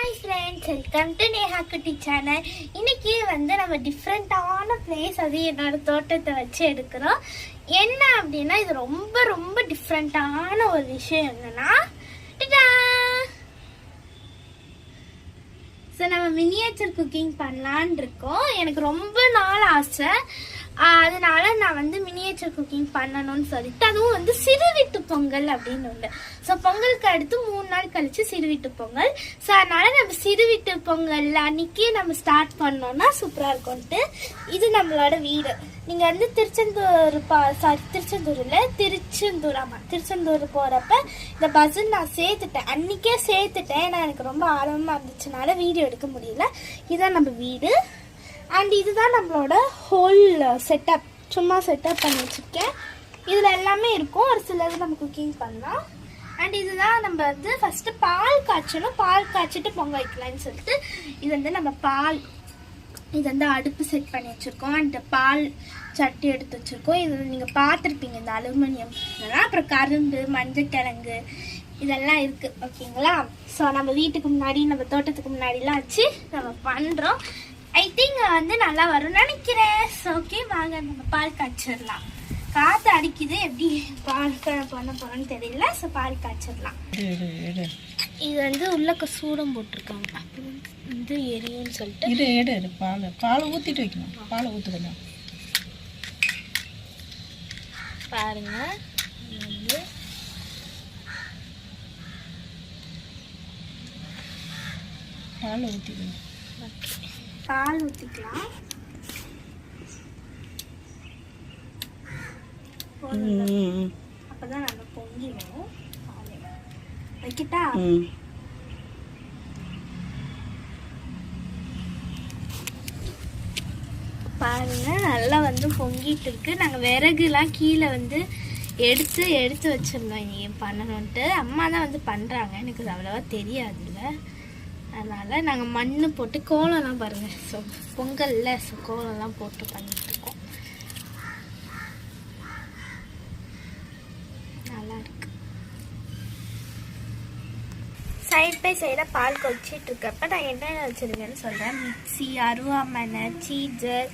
Hi friends, welcome to Neha குட்டி channel. இன்னைக்கு நம்ம டிஃப்ரெண்ட்டான பிளேஸ், அது என்னோட தோட்டத்தை வச்சு எடுக்கிறோம். என்ன அப்படின்னா, இது ரொம்ப ரொம்ப டிஃப்ரெண்ட்டான ஒரு விஷயம். என்னன்னா, ஸோ நம்ம மினியேச்சர் குக்கிங் பண்ணலான் இருக்கோம். எனக்கு ரொம்ப நாள் ஆசை, அதனால நான் மினியேச்சர் குக்கிங் பண்ணணும்னு சொல்லிட்டு, அதுவும் சிறு வீட்டு பொங்கல் அப்படின்னு உண்டு. ஸோ பொங்கலுக்கு அடுத்து 3 நாள் கழிச்சு சிறு வீட்டு பொங்கல். ஸோ அதனால நம்ம சிறு வீட்டு பொங்கல் அன்னைக்கு நம்ம ஸ்டார்ட் பண்ணோம்னா சூப்பராக இருக்கும்ட்டு. இது நம்மளோட வீடு. நீங்கள் திருச்செந்தூர் போகிறப்ப இந்த பஸ்ஸில் நான் சேர்த்துட்டேன், அன்றைக்கே சேர்த்துட்டேன். ஏன்னா எனக்கு ரொம்ப ஆர்வமாக இருந்துச்சுனால வீடியோ எடுக்க முடியல. இதுதான் நம்ம வீடு. அண்ட் இதுதான் நம்மளோட ஹோல் செட்டப். சும்மா செட்டப் பண்ணி வச்சுருக்கேன். இதில் எல்லாமே இருக்கும். ஒரு சிலது நம்ம குக்கிங் பண்ணலாம். அண்ட் இதுதான் நம்ம ஃபஸ்ட்டு பால் காய்ச்சணும். பால் காய்ச்சிட்டு பொங்க வைக்கலான்னு சொல்லிட்டு இது நம்ம பால், இது அடுப்பு செட் பண்ணி வச்சுருக்கோம். அண்ட் பால் சட்டி எடுத்து வச்சுருக்கோம். இது நீங்கள் பார்த்துருப்பீங்க, இந்த அலுமினியம் இதெல்லாம். அப்புறம் கரும்பு, மஞ்சக்கிழங்கு இதெல்லாம் இருக்குது. ஓகேங்களா? ஸோ நம்ம வீட்டுக்கு முன்னாடி, நம்ம தோட்டத்துக்கு முன்னாடிலாம் வச்சு நம்ம பண்ணுறோம். ஐ திங்க் நல்லா வரும்னு நினைக்கிறேன். ஸோ ஓகே, வாங்க நம்ம பால் காய்ச்சிடலாம். காற்று அடிக்குது, எப்படி பால் பண்ண போகிறோன்னு தெரியல. ஸோ பால் காய்ச்சிடலாம். இது உள்ளக்க சூடம் போட்டிருக்காங்க, அப்புறம் எரியும்னு சொல்லிட்டு எடு பாலை ஊற்றிட்டு வைக்கணும். பாலை ஊற்றுக்கணும் பாருங்க. பாலை ஊற்றிக்கணும். பால் ஊற்றிக்கலாம். அப்பதான் நல்லா பொங்கிடும். வைக்கிட்டா? பாருங்க, நல்லா பொங்கிட்டு இருக்கு. நாங்கள் விறகுலாம் கீழே எடுத்து வச்சிருந்தோம் இனி பண்ணணுன்ட்டு. அம்மா தான் பண்ணுறாங்க, எனக்கு அவ்வளோவா தெரியாதுல்ல. அதனால் நாங்கள் மண் போட்டு கோலம்லாம் பாருங்கள். ஸோ பொங்கல்ல ஸோ கோலம்லாம் போட்டு பண்ணிட்டுருக்கோம். நல்லா இருக்கு. சைட் பை சைடாக பால் கொதிச்சிட்டு இருக்கப்ப நான் என்னென்ன வச்சுருக்கேன்னு சொல்கிறேன். மிக்சி, அருவாமனை, சீஜர்,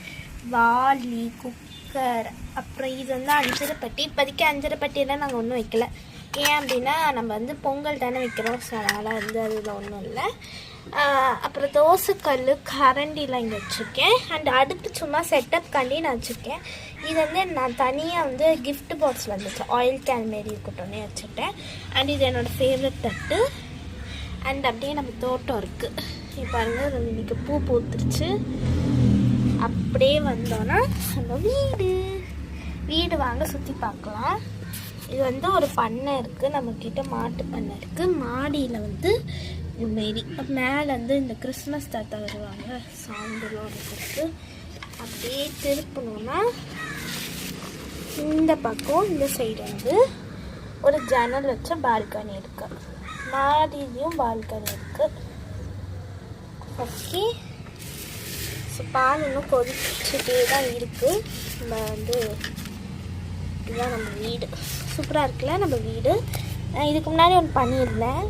வாளி, குக்கர், அப்புறம் இது அஞ்சரைப்பட்டி. இப்போதைக்கு அஞ்சரைப்பட்டியெல்லாம் நாங்கள் ஒன்றும் வைக்கல. ஏன் அப்படின்னா நம்ம பொங்கல் தானே வைக்கிறோம். ஸோ அதனால் அதில் ஒன்றும் இல்லை. அப்புறம் தோசைக்கல், கரண்டிலாம் இங்கே வச்சுருக்கேன். அண்ட் அடுப்பு சும்மா செட்டப் கண்டி நான் வச்சுருக்கேன். இது நான் தனியாக கிஃப்ட் பாக்ஸ் வந்துச்சு, ஆயில் கேன் மாரி இருக்கட்டும்னே வச்சுட்டேன். அண்ட் இது என்னோடய ஃபேவரட் தட்டு. அண்ட் அப்படியே நம்ம தோட்டம் இருக்குது. இப்போ பாருங்கள், இன்றைக்கி பூ பூத்துருச்சு. அப்படியே வந்தோன்னா நம்ம வீடு வாங்க சுற்றி பார்க்கலாம். இது ஒரு பண்ணை இருக்குது, நம்மக்கிட்ட மாட்டு பண்ணை இருக்குது. மாடியில் இதுமாரி மேலே இந்த கிறிஸ்மஸ் தாத்தா வருவாங்க, சாம்பலோடு இருக்குது. அப்படியே திருப்பணுன்னா இந்த பக்கம் இந்த சைடு ஒரு ஜன்னல் வச்ச பால்கனி இருக்குது. மாடியிலையும் பால்கனி இருக்குது. ஓகே, ஸோ பால் இன்னும் கொதிச்சுட்டே தான் இருக்குது. நம்ம இதுதான் நம்ம வீடு. சூப்பராக இருக்குல்ல நம்ம வீடு. இதுக்கு முன்னாடி ஒன்று பண்ணியிருந்தேன்,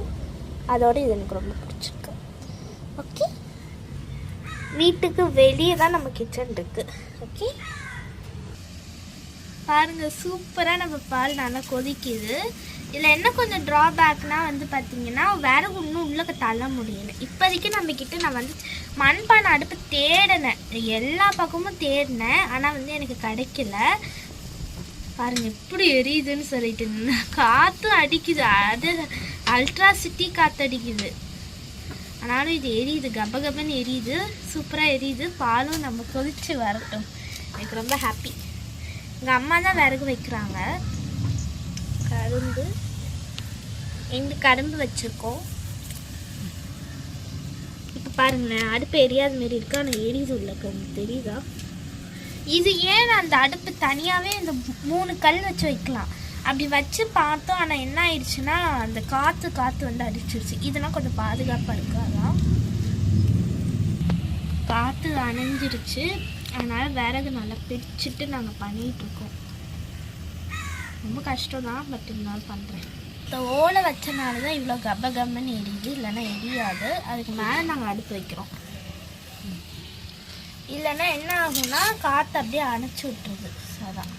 அதோடு இது எனக்கு ரொம்ப பிடிச்சிருக்கு. ஓகே, வீட்டுக்கு வெளியே தான் நம்ம கிச்சன் இருக்குது. ஓகே பாருங்கள், சூப்பராக நம்ம பால் நல்லா கொதிக்குது. இதில் என்ன கொஞ்சம் ட்ராபேக்னால் பார்த்தீங்கன்னா, விறகு இன்னும் உள்ளக்க தள்ள முடியல. இப்போதைக்கு நம்மக்கிட்ட நான் மண்பானை அடுப்பு தேடினேன், எல்லா பக்கமும் தேடினேன். ஆனால் எனக்கு கிடைக்கல. பாருங்க எப்படி எரியுதுன்னு சொல்லிட்டு. காற்று அடிக்குது, அது அல்ட்ராசிட்டி காற்று அடிக்குது. ஆனாலும் இது எரியுது, கபகபன்னு எரியுது, சூப்பராக எரியுது. பாலும் நம்ம கொதிச்சு வரட்டும். எனக்கு ரொம்ப ஹாப்பி. எங்கள் அம்மா தான் விறகு வைக்கிறாங்க. கரும்பு வச்சுருக்கோம். இப்போ பாருங்களேன், அடுப்பு எரியாத மாரி இருக்கு, ஆனால் எரியுது உள்ள தெரியுதா? இது ஏன் அந்த அடுப்பு தனியாகவே இந்த 3 கல் வச்சு வைக்கலாம். அப்படி வச்சு பார்த்தோம், ஆனால் என்ன ஆயிடுச்சுன்னா அந்த காற்று அடிச்சிருச்சு. இதெல்லாம் கொஞ்சம் பாதுகாப்பாக இருக்குது. அதான் காற்று அணைஞ்சிருச்சு. அதனால் விறகு நல்லா பிரிச்சுட்டு நாங்கள் பண்ணிகிட்ருக்கோம். ரொம்ப கஷ்டம் தான், பட் இருந்தாலும் பண்ணுறேன். இந்த ஓலை வச்சனால தான் இவ்வளோ கப கம்மன்னு எரியுது, இல்லைன்னா எரியாது. அதுக்கு மேலே நாங்கள் அடுப்பு வைக்கிறோம். இல்லைன்னா என்ன ஆகும்னா காற்று அப்படியே அணைச்சி விட்டுருது. அதான்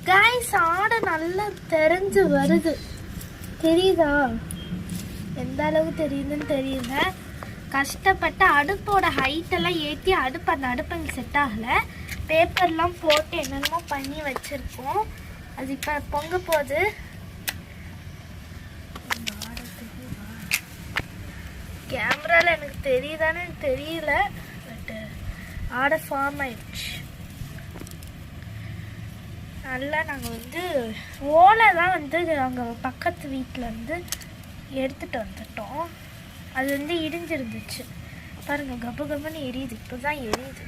காய்ஸ், ஆடை நல்லா தெரிஞ்சு வருது. தெரியுதா? எந்த அளவு தெரியுதுன்னு தெரியல. கஷ்டப்பட்டு அடுப்போட ஹைட்டெல்லாம் ஏற்றி அந்த அடுப்பு எனக்கு செட் ஆகலை. பேப்பர்லாம் போட்டு என்னென்னமோ பண்ணி வச்சுருக்கோம். அது இப்போ பொங்க போகுது. கேமராவில் எனக்கு தெரியுதானு தெரியல, பட் ஆடை ஃபார்ம் ஆயிடுச்சு. நல்லா நாங்கள் வந்து ஓலை தான் வந்து நாங்கள் பக்கத்து வீட்டில் வந்து எடுத்துகிட்டு வந்துட்டோம். அது வந்து இடிஞ்சிருந்துச்சு. பாருங்கள், கப கபன்னு எரியுது. இப்போ தான் எரியுது.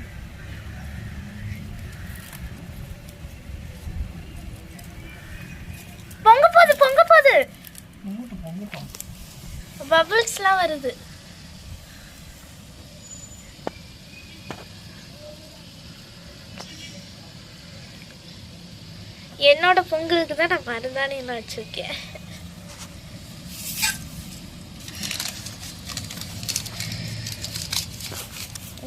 பொங்க போகுது, பொங்க போகுது. பபிள்ஸ்லாம் வருது. என்னோட பொங்கலுக்கு தான் நான் மருந்தானே வச்சிருக்கேன்.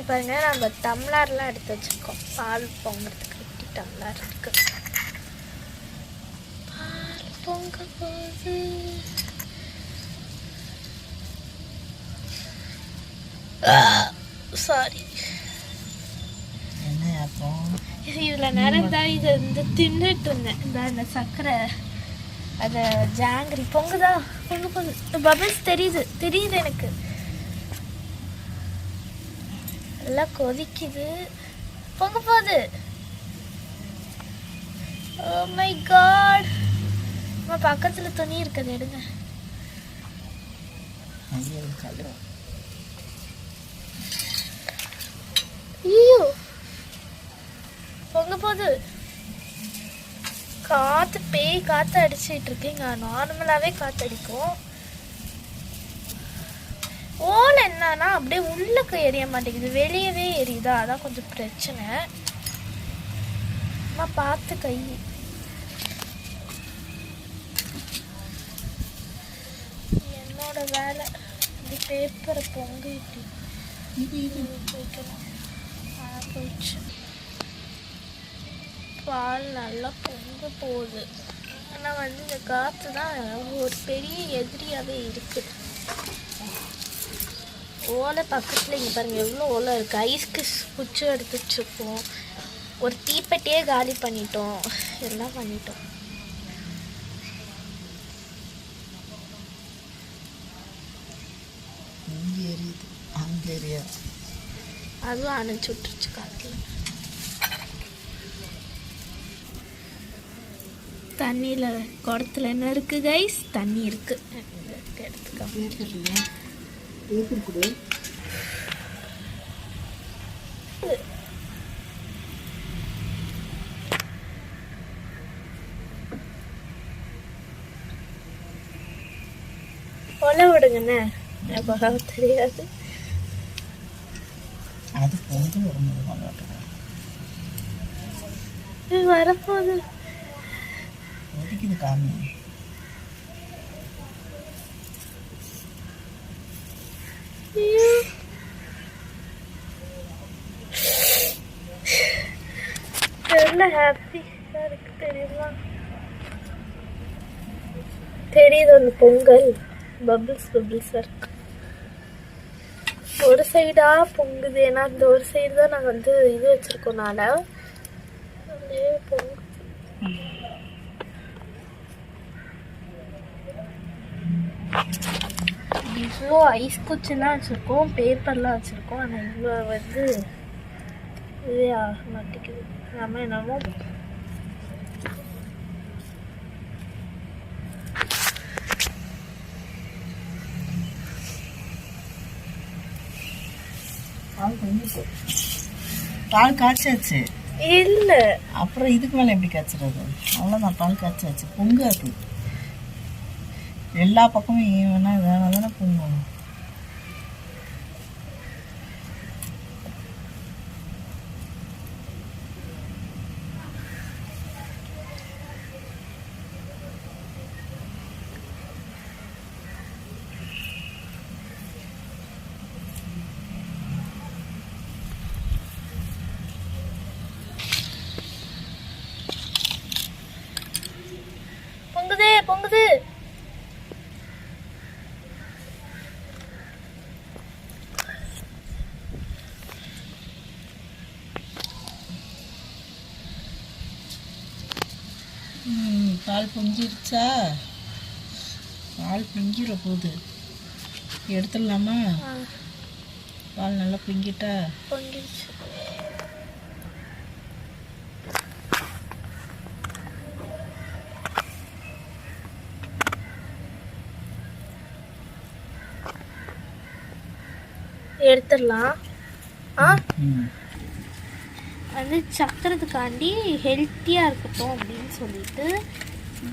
பாருங்க, நம்ம டம்ளர்லாம் எடுத்து வச்சிருக்கோம். பால் பொங்குறதுக்கு குட்டி டம்ளர் இருக்கு. பால் பொங்க போகுது. சாரி, இதில் நேரம் தான் இதை வந்து தின்னுட்டு இருந்தேன். இந்த சர்க்கரை அதை ஜாங்கிரி பொங்குதா, பொங்க போகுது. பபிள்ஸ் தெரியுது எனக்கு. எல்லாம் கொதிக்குது, பொங்க போகுது. Oh my god. நம்ம பக்கத்தில் துணி இருக்குது, எடுங்க. ஐயோ, பொங்க போகுது. காற்று பேய் காற்று அடிச்சிட்டு இருக்கு. இங்கே நார்மலாகவே காற்று அடிக்கும். ஓலை என்னன்னா அப்படியே உள்ளுக்கு எரிய மாட்டேங்குது, வெளியவே எரியுதா, அதான் கொஞ்சம் பிரச்சனை. அம்மா பார்த்து கை. என்னோட வேலை இப்படி பேப்பரை பொங்கிட்டு வைக்கணும். போயிடுச்சு. பால் நல்லா பொங்க போகுது. ஆனால் வந்து இந்த காற்று தான் ஒரு பெரிய எதிரியாகவே இருக்குது. ஓலை பக்கத்தில் இங்கே பாருங்கள் எவ்வளோ ஓலை இருக்குது. ஐஸ்க்கு குச்சி எடுத்து வச்சுருக்கோம். ஒரு தீப்பெட்டியே காலி பண்ணிட்டோம். எல்லாம் பண்ணிட்டோம். அதுவும் அணைச்சி விட்டுருச்சு காற்றுல. தண்ணியில் குடத்துல என்ன இருக்குது கைஸ்? தண்ணி இருக்குது, எடுத்துக்கோங்க. கொலை விடுங்கண்ணே, தெரியாது. வரப்போகுது. ஹாப்பியா இருக்கு தெரியுமா? தெரியுது அந்த பொங்கல் பபிள்ஸ் இருக்கு. ஒரு சைடா பொங்குது. ஏன்னா அந்த ஒரு சைடு தான் நாங்கள் வந்து இது வச்சிருக்கோம்னால அப்படியே பொங்கு. இவ்வளோ ஐஸ் குச்சிலாம் வச்சுருக்கோம், பேப்பர்லாம் வச்சுருக்கோம். ஆனால் இவ்வளோ வந்து இதே ஆக மாட்டேங்குது. நம்ம என்னமோ பால் காய்ச்சாச்சு இல்ல, அப்புறம் இதுக்கு மேல எப்படி காய்ச்சறது? அவ்வளவுதான், பால் காய்ச்சாச்சு. பொங்காது. எல்லா பக்கமும் ஈவனா தானே பொங்கும். பால் பொங்கிருச்சா? பால் பொங்கிற போகுது, எடுத்துடலாமா? பால் நல்லா பொங்கிட்டா? பொங்கிடுச்சு. எடுத்துடலாம். வந்து சக்கரத்துக்காண்டி ஹெல்த்தியாக இருக்கட்டும் அப்படின்னு சொல்லிட்டு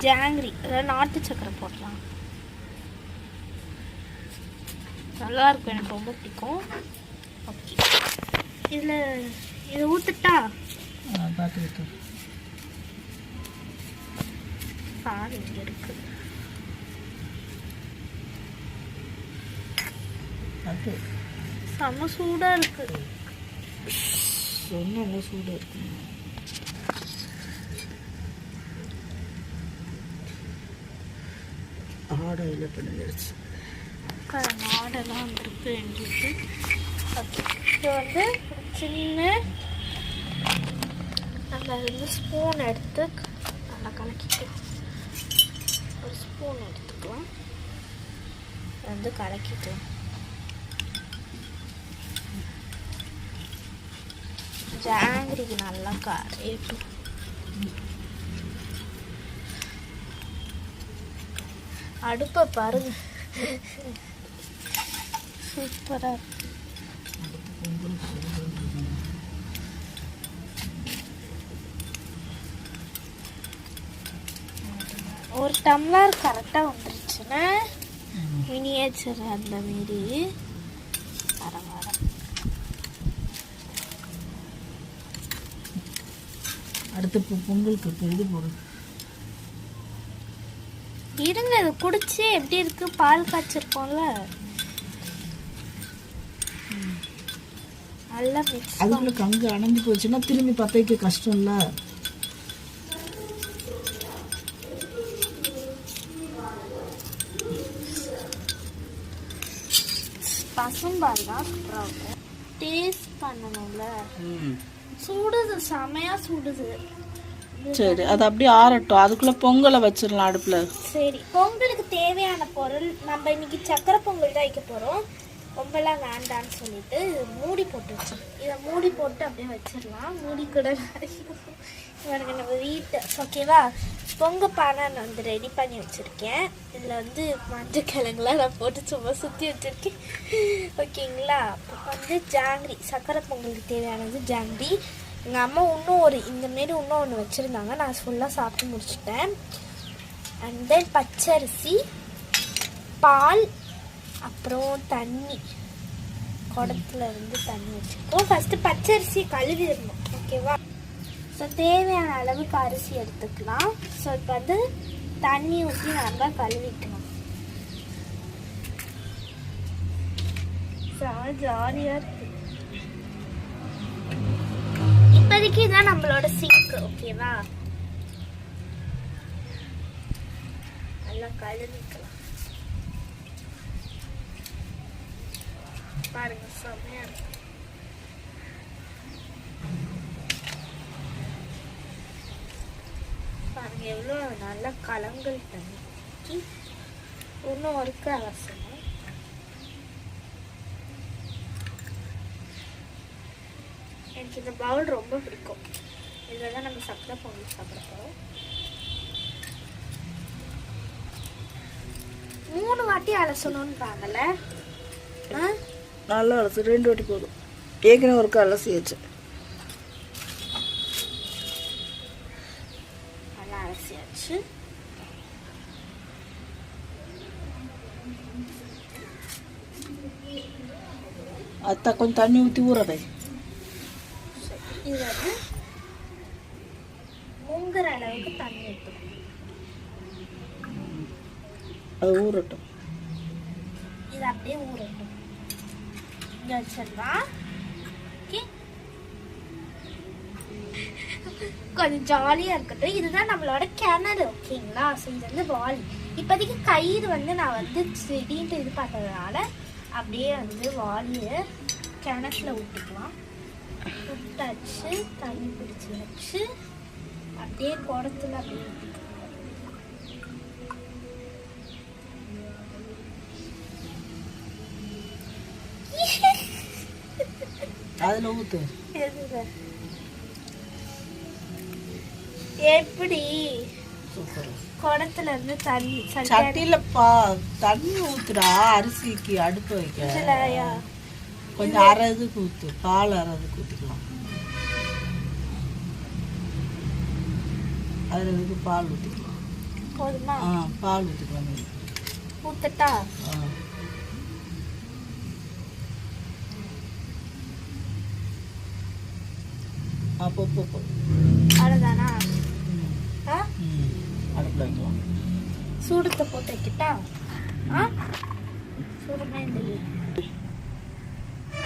ஜாங்கிரி, அதாவது நாட்டு சக்கரை போடலாம். நல்லா இருக்கும், எனக்கு ரொம்ப பிடிக்கும். ஓகே, இதை ஊற்றுட்டா? பார்த்து ஊற்று. பால் இங்கே இருக்கு. அது செம்ம சூடாக இருக்கு. ரொம்ப சூடாக இருக்கு. ஆடையில் பிடிச்சிருச்சு. ஆடெல்லாம் வந்துருக்கு எங்களுக்கு. ஓகே, இது வந்து சின்ன நம்ம வந்து ஸ்பூன் எடுத்து நல்லா கலக்கிக்கலாம். ஒரு ஸ்பூன் எடுத்துக்கலாம், வந்து கலக்கிக்கலாம். ஜாங்கிரிக்கு நல்லா கரையட்டும். அடுப்பை பாருங்க, சூப்பரா இருக்கு. ஒரு டம்ளர் கரெக்டாக வந்துருச்சுன்னா மினியேச்சர் அந்த மாரி பரவாயில்ல. அடுத்து பொங்கலுக்கு இது போடும். இருங்க, இது குடிச்சு எப்படி இருக்கு? பால் காய்ச்சிருக்கோம்ல, நல்லா மிக்ஸ். அதுக்குள்ள கங்கு அணைஞ்சு போச்சுன்னா திரும்பி பற்ற வைக்க கஷ்டம் இல்லை. பசும்பால் தான் சூப்பராக இருக்கும். டேஸ்ட் பண்ணணும்ல. சூடுது, செமையா சூடுது. சரி, அது அப்படியே ஆறட்டும். அதுக்குள்ள பொங்கலை வச்சிடலாம் அடுப்புல. சரி, பொங்கலுக்கு தேவையான பொருள் நம்ம இன்னைக்கு சக்கரை பொங்கல் தான் வைக்க போறோம். ரொம்பலாம் வேண்டான்னு சொல்லிட்டு மூடி போட்டு வச்சோம். இதை மூடி போட்டு அப்படியே வச்சிடலாம். மூடி கூட இவனுக்கு நம்ம வீட்டு ஓகேவா. பொங்க பானை நான் வந்து ரெடி பண்ணி வச்சுருக்கேன். இதில் வந்து மஞ்சள் கிழங்குலாம் நான் போட்டு சும்மா சுற்றி வச்சுருக்கேன். ஓகேங்களா. இப்போ வந்து ஜாங்கிரி, சக்கரை பொங்கலுக்கு தேவையானது ஜாங்கிரி. எங்கள் அம்மா இன்னும் இந்தமாரி இன்னும் ஒன்று வச்சுருந்தாங்க, நான் ஃபுல்லாக சாப்பிட்டு முடிச்சுட்டேன். அண்ட் தென் பச்சரிசி, பால், அப்புறம் தண்ணி, குடத்துல இருந்து தண்ணி வச்சுருக்கோம். ஃபஸ்ட்டு பச்சரிசி கழுவிடணும். ஓகேவா. ஸோ தேவையான அளவுக்கு அரிசி எடுத்துக்கலாம். ஸோ இப்போ வந்து தண்ணி ஊற்றி நல்லா கழுவிக்கணும். ஜாலியாக இருக்கு. இப்போதைக்கு இதுதான் நம்மளோட சிங்க். ஓகேவா. நல்லா கழுவிக்கலாம். பாருங்க, செம்மையா இருக்கு. பாருங்க எவ்வளோ நல்லா கலங்கள் தண்ணி. இன்னும் ஒருக்கு அவசியம். எனக்கு இந்த பவுல் ரொம்ப பிடிக்கும். இதில் தான் நம்ம சக்கரை பொங்கல் சாப்பிட போகிறோம். 3 வாட்டி அலசணும்ன்றாங்கல்ல. நல்லா அலசு, 2 வாட்டி போதும். ஏற்கனவே ஒருக்கு அலசியாச்சு. நல்லா அலசியாச்சு. அத்தா கொஞ்சம் தண்ணி ஊற்றி ஊறவை. இது வந்து முங்குற அளவுக்கு தண்ணி ஊற்றணும். அது ஊறட்டும். இது அப்படியே ஊறட்டும். இங்கே வச்சிடலாம். ஓகே, கொஞ்சம் ஜாலியாக இருக்கட்டும். இதுதான் நம்மளோட கிணறு. ஓகேங்களா. ஸோ இது வந்து வாலி. இப்போதைக்கு கயிறு வந்து நான் வந்து செடின்ட்டு இது பார்த்ததுனால அப்படியே வந்து வாலியை கிணத்துல விட்டுக்கலாம். விட்டாச்சு, தண்ணி பிடிச்சி வச்சு அப்படியே குடத்துல அப்படியே ஊற்றிக்கலாம். அதில் ஊற்று. எதுல? எப்படி சூப்பர். குடத்துல இருந்து தண்ணி சட்டியில் தண்ணி ஊற்றுடா. அரிசிக்கு அடுப்பு வைக்க இதுலயா? கொஞ்சம் அரை இதுக்கு ஊற்று. பால் அரை இதுக்கு ஊற்றிக்கலாம். அதில் இதுக்கு பால் ஊற்றிக்கலாம். போதுமா? பால் ஊற்றிக்கலாம். நீ ஊத்தட்டா? அப்போ அவ்வளோதானா? அடுப்பில் வைக்கலாம். சூடத்தை போட்டு வைக்கிட்டா? சூடுமே தெரியும்.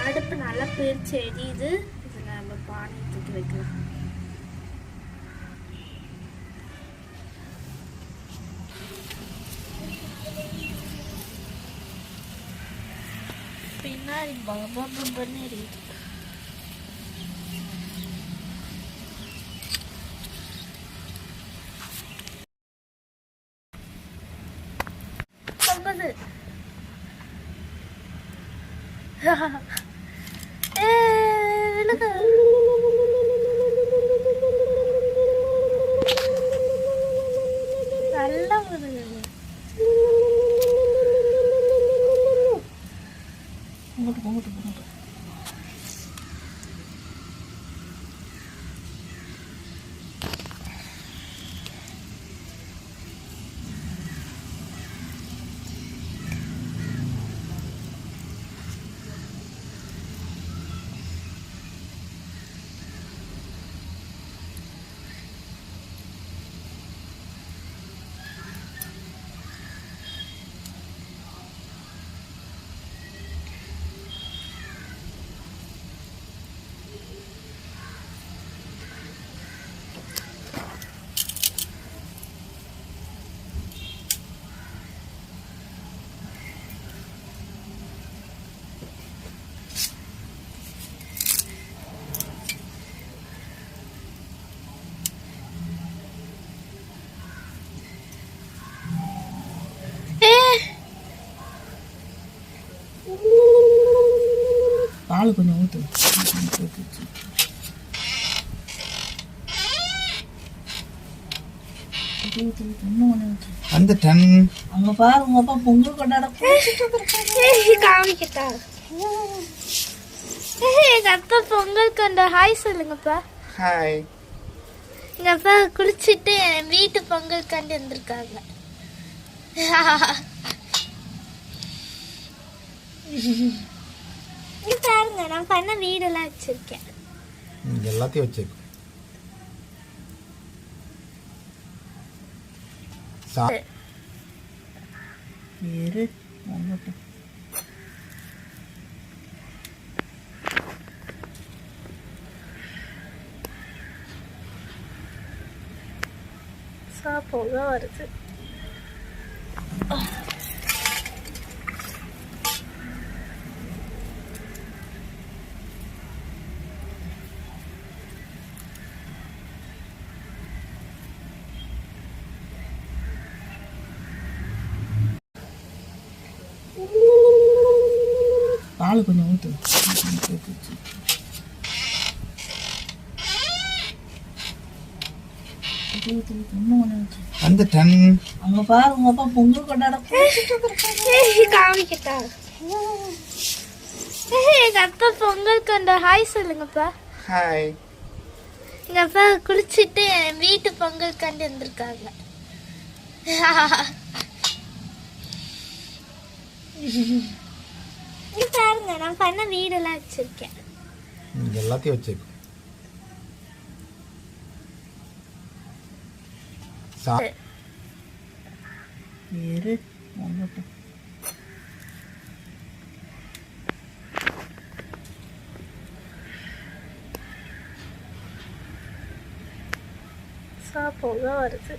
அடுப்பு நல்லா பிரிச்சு எரியுது. இதில் நம்ம பானை தூக்கி வைக்கலாம். பின்னாடி பாபா பாபான்னு எரியுது. பொங்குது. நல்லா வருது. பொங்கட்டு. பால் கொஞ்சம் ஊற்று. அந்த டன் அங்க பாரு உங்க அப்பா பொங்கல் கொண்டாட காமிக்கிட்டா? எங்க அப்பா பொங்கல் கொண்ட ஹாய் சொல்லுங்கப்பா. ஹாய். எங்க அப்பா குளிச்சுட்டு என் வீட்டு பொங்கல் கண்டு வந்திருக்காங்க. பாருங்க, நான் பண்ண வீடெல்லாம் வச்சிருக்கேன். எல்லாத்தையும் வச்சிருக்கோம். போக வருது. பால் கொஞ்சம் ஊற்று. அந்த டன் அங்க பாரு உங்க அப்பா பொங்கல் கொண்டாட காமிக்கிட்டா? எங்க அப்பா பொங்கல் கொண்ட ஹாய் சொல்லுங்கப்பா. ஹாய். எங்க அப்பா குளிச்சுட்டு என் வீட்டு பொங்கல் கண்டு வந்திருக்காங்க. பாருங்க, நான் பண்ண வீடெல்லாம் வச்சிருக்கேன். எல்லாத்தையும் வச்சிருக்கோம். போக வருது.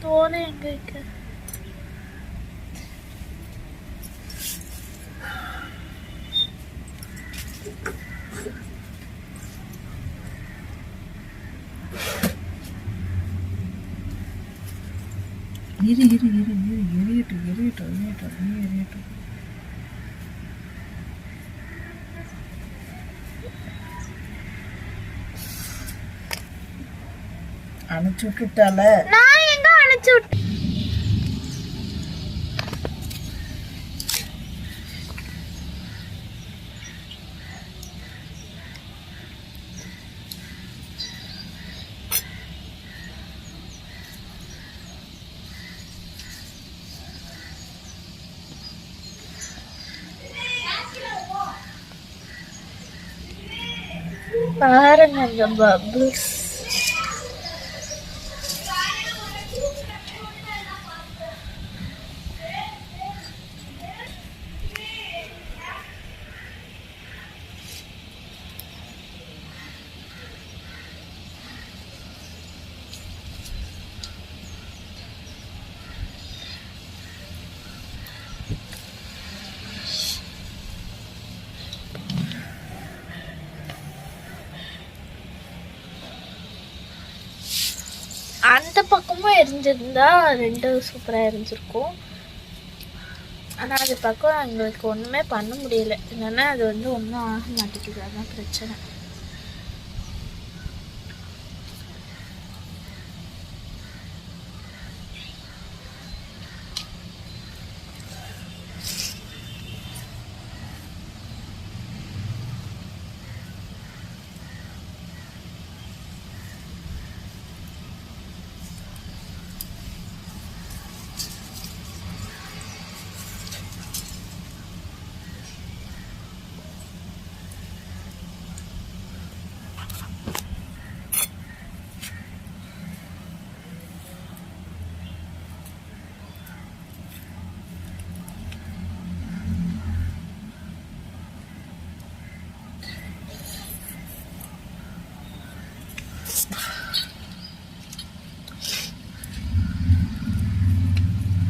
தோலை எங்க இருக்கு? இரு இரு இரு இரு எரியட்டும் எரியட்டும் எரியட்டும் அப்படியே எரியட்டும். அணைச்சு விட்டுட்டால. நான் எங்க அணைச்சு விட்டு பாருங்க அந்த பபிள்ஸ். அந்த பக்கமும் எரிஞ்சிருந்தா ரெண்டு சூப்பராக எரிஞ்சிருக்கும். ஆனால் அது பக்கம் எங்களுக்கு ஒன்றுமே பண்ண முடியல. இல்லைன்னா அது வந்து ஒன்றும் ஆக மாட்டேங்குது. அதுதான் பிரச்சனை.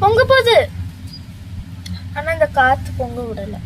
பொங்க போகுது. ஆனா இந்த காத்து பொங்க விடல.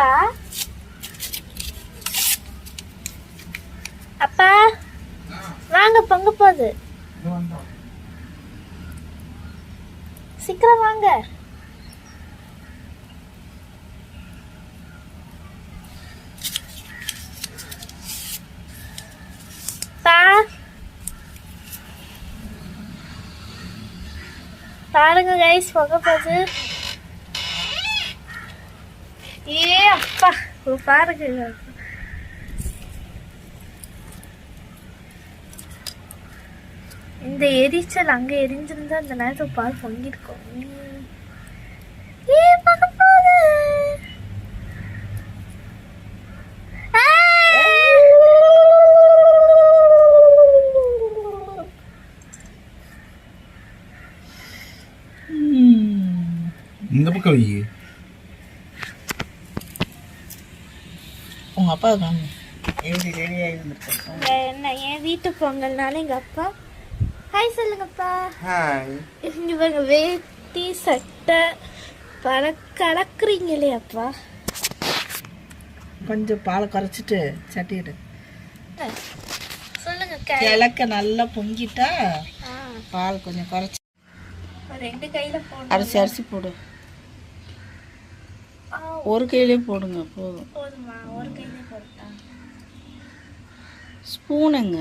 அப்பா அப்பா வாங்க, பொங்க போகுது. சீக்கிரம் வாங்க. பாருங்க கைஸ், பொங்க போகுது. ஏ அப்பா, பாருங்க. இந்த எரிச்சல் அங்க எரிஞ்சிருந்தா அந்த நேரத்துக்கு பால் பொங்கிருக்கும். ஏ பார்க்க போகுது. இந்த பக்கம் வை. உங்க அப்பா எப்படி ரெடியாக இருந்திருக்காங்க. என்ன என் வீட்டு பொங்கல்னால எங்க அப்பா ஹாய் சொல்லுங்கப்பா. ஹாய். இவங்க வேட்டி சட்டை கலக்குறீங்களே அப்பா. கொஞ்சம் பாலை குறைச்சிட்டு சட்டிடு. சொல்லுங்க. கிழக்க நல்லா பொங்கிட்டா பால் கொஞ்சம் குறைச்சி ரெண்டு கையில போடு. அரிசி போடு. ஒரு கையிலே போடுங்க போதும். போதுமா? ஒரு கையிலே போட்டா. ஸ்பூனுங்க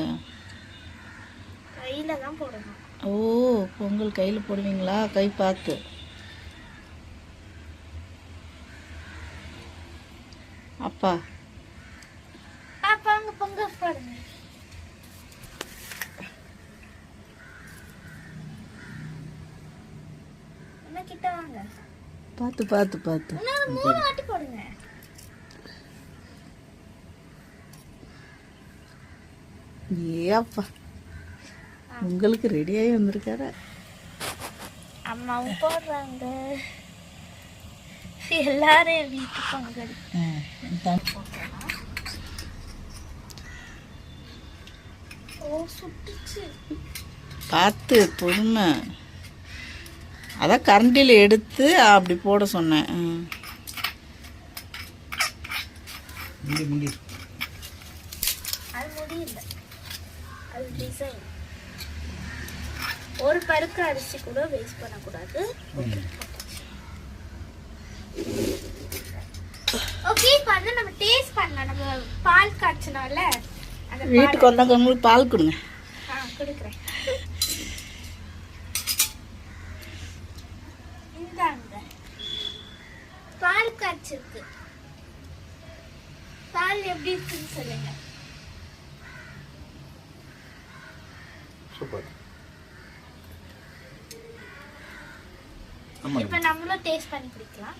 கையில தான் போடணும். ஓ, பொங்கல் கையில் போடுவீங்களா? கை பார்த்து. அப்பா பாப்பாங்க பொங்க போடுங்க. கிட்ட வாங்க. பார்த்து பார்த்து பார்த்து. இன்னொரு 3 வாட்டி போடுங்க. ஏப்பா உங்களுக்கு ரெடியாகி வந்திருக்காரு. அம்மாவும் போடுறாங்க. எல்லாரும் வீட்டு பொங்கல். ஓ சுட்டுச்சு. பார்த்து பொறுமை. அதான் கரண்டியில் எடுத்து அப்படி போட சொன்னேன். அது முடியல, அது டிசைன். ஒரு பருக்கு அரிசி கூட வேஸ்ட் பண்ணக்கூடாது. ஓகே, இப்போ வந்து நம்ம டேஸ்ட் பண்ணலாம். நம்ம பால் காய்ச்சினால அந்த வீட்டுக்கு வந்தாங்க உங்களுக்கு பால் கொடுங்க. கொடுக்குறேன். இந்தாங்க பால் காய்ச்சிருக்கு. பால் எப்படி இருக்குன்னு சொல்லுங்க. சூப்பர். இப்போ நம்மளும் டேஸ்ட் பண்ணி குடிக்கலாம்.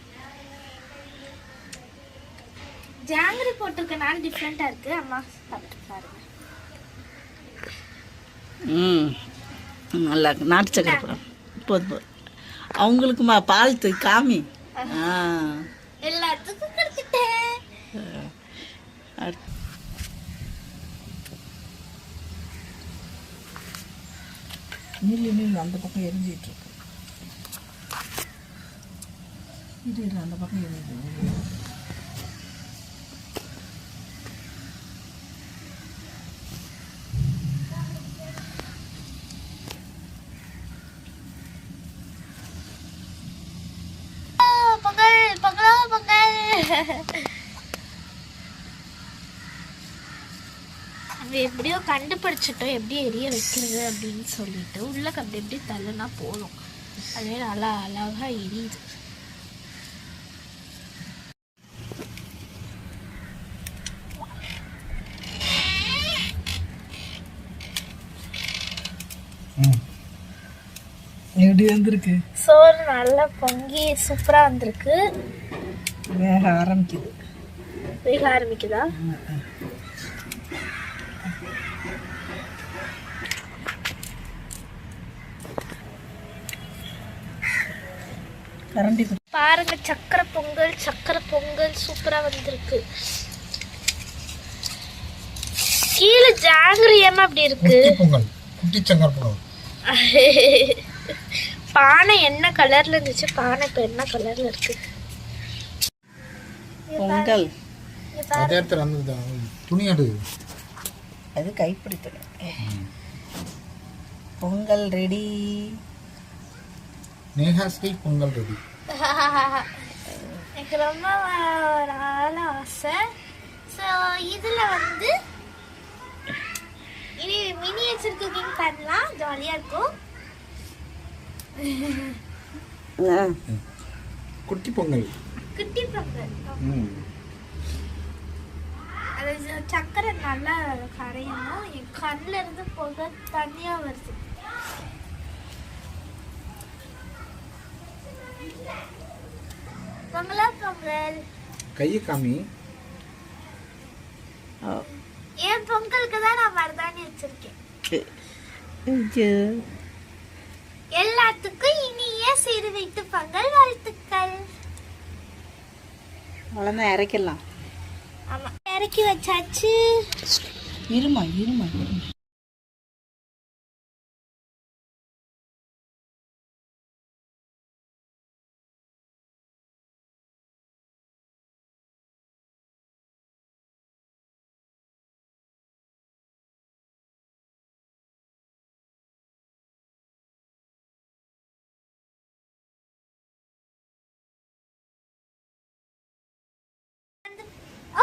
ஜாங்கிரி போட்டிருக்கனால டிஃப்ரெண்டா இருக்கு. அம்மா சாப்பிட்டு பாருங்க. நல்லா இருக்கு. நாட்டு சக்கரை போடும். போதும். அவங்களுக்குமா பால் காமி. எல்லாத்துக்கும் கொடுத்துட்டேன். நீல் அந்த பக்கம் எரிஞ்சிட்டு இருக்கு. இது அந்த பக்கம் எரியுது. பொங்கல் பொங்கல் பொங்கல். நம்ம எப்படியோ கண்டுபிடிச்சிட்டோம் எப்படி எரிய வைக்கிறது அப்படின்னு சொல்லிட்டு. உள்ள அப்படி எப்படி தள்ளுனா போதும். அதுவே நல்லா அழகா எரியுது. எப்படி வந்திருக்கு? சோறு நல்லா பொங்கி சூப்பரா வந்திருக்கு. வேக ஆரம்பிக்குது. வேக ஆரம்பிக்குதா? கரண்டி பாருங்க, சக்கரை பொங்கல் சூப்பரா வந்திருக்கு. கீழே ஜாங்கிரி ஏமா அப்படி இருக்கு? குட்டி சக்கரை பொங்கல். பானை என்ன கலர்ல இருந்துச்சு, பானை இப்ப என்ன கலர்ல இருக்கு? பொங்கல் துணி எடு. அது கைப்பிடித்தல. பொங்கல் ரெடி. நேஹாஸ்ரீ பொங்கல் ரெடி. எனக்கு ரொம்ப நாள் ஆசை. ஸோ இதில் வந்து இனி மினியேச்சர் குக்கிங் பண்ணலாம். ஜாலியாக இருக்கும். குட்டி பொங்கல். அது சக்கரை நல்லா கரையணும். என் கண்ணில் இருந்து போக தனியாக வருது. பொங்கல் கையை காமி. என் பொங்கலுக்கு தான் நான் மருதாணி வச்சிருக்கேன். எல்லாத்துக்கும் இனிய சிறு வீட்டு பொங்கல் வாழ்த்துக்கள். அவ்வளோதான், இறக்கலாம். ஆமா, இறக்கி வச்சாச்சு. இருமா.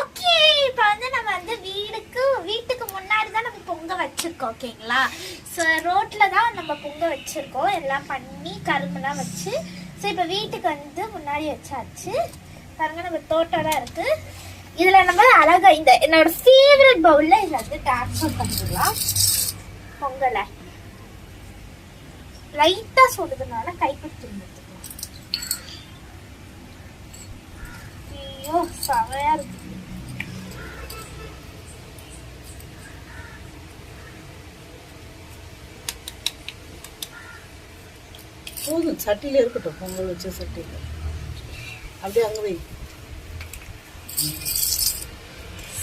ஓகே, இப்போ வந்து நம்ம வந்து வீட்டுக்கு முன்னாடி தான் நம்ம பொங்க வச்சிருக்கோம். ஓகேங்களா? ஸோ ரோட்ல தான் நம்ம பொங்க வச்சிருக்கோம். எல்லாம் பண்ணி கரும்புலாம் வச்சு. ஸோ இப்போ வீட்டுக்கு வந்து முன்னாடி வச்சாச்சு. பாருங்க, நம்ம தோட்டம் தான் இருக்கு. இதுல நம்ம அழகா இந்த என்னோட ஃபேவரட் பவுல்ல இதுல வந்து ட்ரான்ஸ்ஃபர் பண்ணிடலாம். பொங்கலை லைட்டா சொல்லுதுனால கைப்பிடிச்சு எடுத்துக்கலாம். ஐயோ செமையா இருக்கு. போதும், சட்டியில் இருக்கட்டும். பொங்கல் வச்ச சட்டியில் அப்படியே அங்கே வை.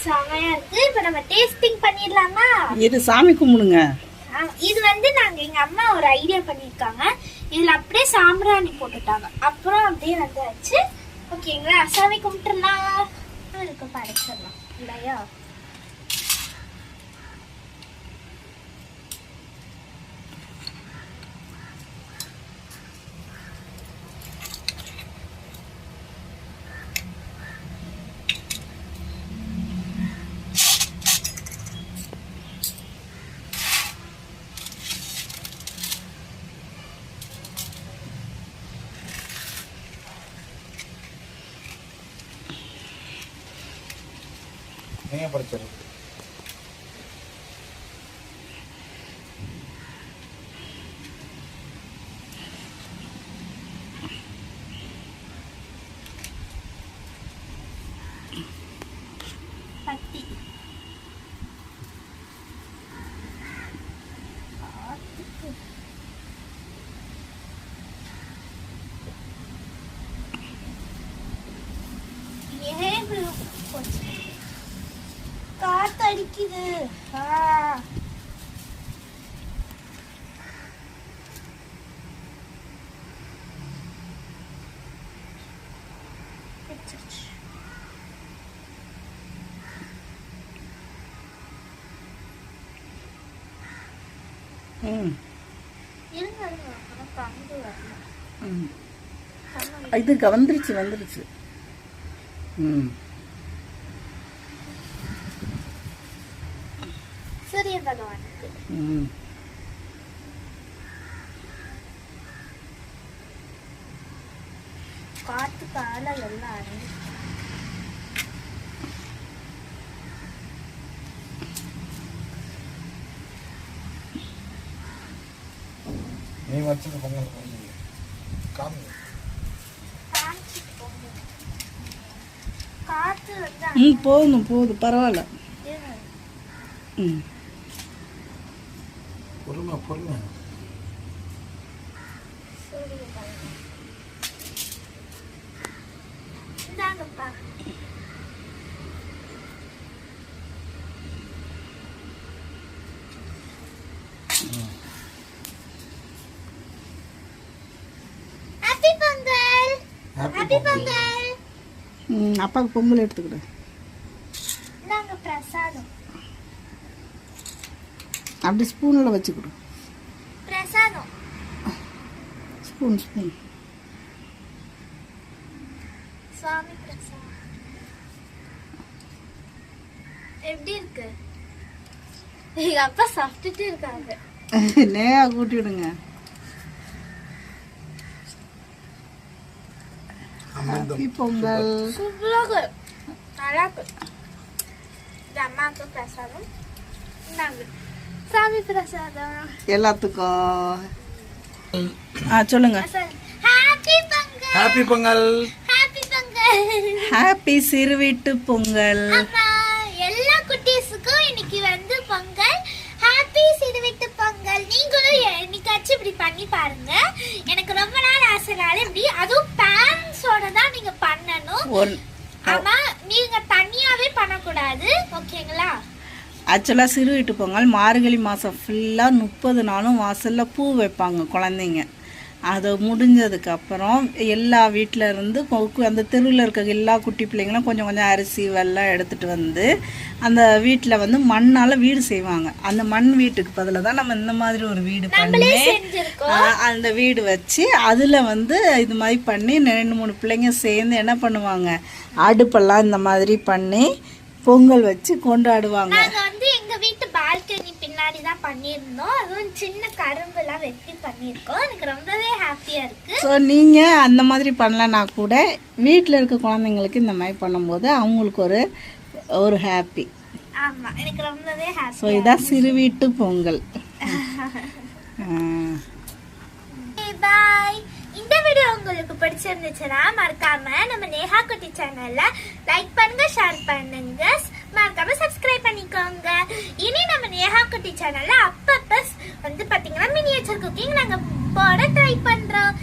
செமையா இருக்கு. இப்ப நம்ம டேஸ்டிங் பண்ணிடலாமா? இது சாமி கும்பிடுங்க. இது வந்து நாங்க எங்க அம்மா ஒரு ஐடியா பண்ணிருக்காங்க. இதுல அப்படியே சாம்பிராணி போட்டுட்டாங்க. அப்புறம் அப்படியே வந்தாச்சு. ஓகேங்களா, சாமி கும்பிட்டுலாம் இருக்கு படைச்சிடலாம் இல்லையா? நீங்க படிச்சது பத்தி காத்தடிக்குது. இது வந்துருச்சு. சூரிய பகவானுக்கு காத்து கால எல்லாம் நீ வச்சது பொங்கல் காமி காத்து வந்து போதும் பரவாயில்ல. பொறுமை இந்தாங்கப்பா. ஹாப்பி பொங்கல். ஹாப்பி பொங்கல். அப்பாவுக்கு பொங்கல் எடுத்துக்கிடு. இந்தாங்க பிரசாதம். அப்படி ஸ்பூனில் வச்சுக்கிடு. பிரசாதம் ஸ்பூன் சுவாமி பிரசாதம். எப்படி இருக்கு? எங்க அப்பா சாப்பிட்டுட்டு இருக்காங்க. நேரா கூட்டிவிடுங்க. ஹாப்பி பொங்கல். சூப்பராக நல்லா இருக்கு. இது அம்மாவுக்கு பிரசாதம். இந்தாங்க சாமி பிரசாதம் எல்லாத்துக்கும். சொல்லுங்க. Happy Pongal. Happy Pongal. Happy Pongal. Happy சிறுவீட்டு பொங்கல். அம்மா எல்லா குட்டீஸுக்கும் இன்னைக்கு வந்து பொங்கல். ஹாப்பி சிறுவீட்டு பொங்கல். நீங்களும் என்னைக்காச்சும் இப்படி பண்ணி பாருங்க. எனக்கு ரொம்ப நாள் ஆசைனால இப்படி, அதுவும் பேரண்ட்ஸோட தான் நீங்க பண்ணணும். ஆமா, நீங்க தனியாவே பண்ணக்கூடாது. ஓகேங்களா? ஆக்சுவலாக சிறு வீட்டு பொங்கல் மார்கழி மாதம் ஃபுல்லாக 30 நாளும் வாசலில் பூ வைப்பாங்க குழந்தைங்க. அது முடிஞ்சதுக்கப்புறம் எல்லா வீட்டில் இருந்து அந்த தெருவில் இருக்க எல்லா குட்டி பிள்ளைங்களும் கொஞ்சம் கொஞ்சம் அரிசி வெல்லம் எடுத்துகிட்டு வந்து அந்த வீட்டில் வந்து மண்ணால் வீடு செய்வாங்க. அந்த மண் வீட்டுக்கு பதிலாக தான் நம்ம இந்த மாதிரி ஒரு வீடு பண்ணி அந்த வீடு வச்சு அதில் வந்து இது மாதிரி பண்ணி 2-3 பிள்ளைங்க சேர்ந்து என்ன பண்ணுவாங்க, அடுப்பெல்லாம் இந்த மாதிரி பண்ணி பொங்கல் வச்சு கொண்டாடுவாங்க. நாங்க வந்து எங்க வீட்டு பால்கனி பின்னாடி தான் பண்ணியிருந்தோம். அதுவும் சின்ன கரும்புலாம் வெட்டி பண்ணியிருக்கோம். எனக்கு ரொம்பவே ஹாப்பியா இருக்கு. ஸோ நீங்கள் அந்த மாதிரி பண்ணலன்னா கூட வீட்டில் இருக்க குழந்தைங்களுக்கு இந்த மாதிரி பண்ணும்போது அவங்களுக்கு ஒரு ஹாப்பி. ஆமா, எனக்கு ரொம்பவே ஹாப்பி. ஸோ இதான் சிறு வீட்டு பொங்கல். பாய். இந்த வீடியோ உங்களுக்கு உங்களுக்கு பிடிச்சிருந்துச்சுன்னா மறக்காம நம்ம நேஹா குட்டி சேனல்ல லைக் பண்ணுங்க, ஷேர் பண்ணுங்க, மறக்காம சப்ஸ்கிரைப் பண்ணிக்கோங்க. இனி நம்ம நேஹா குட்டி சேனல்ல அப்பப்ப வந்து பாத்தீங்கன்னா மினியேச்சர் குக்கிங் நாங்க போட ட்ரை பண்றோம்.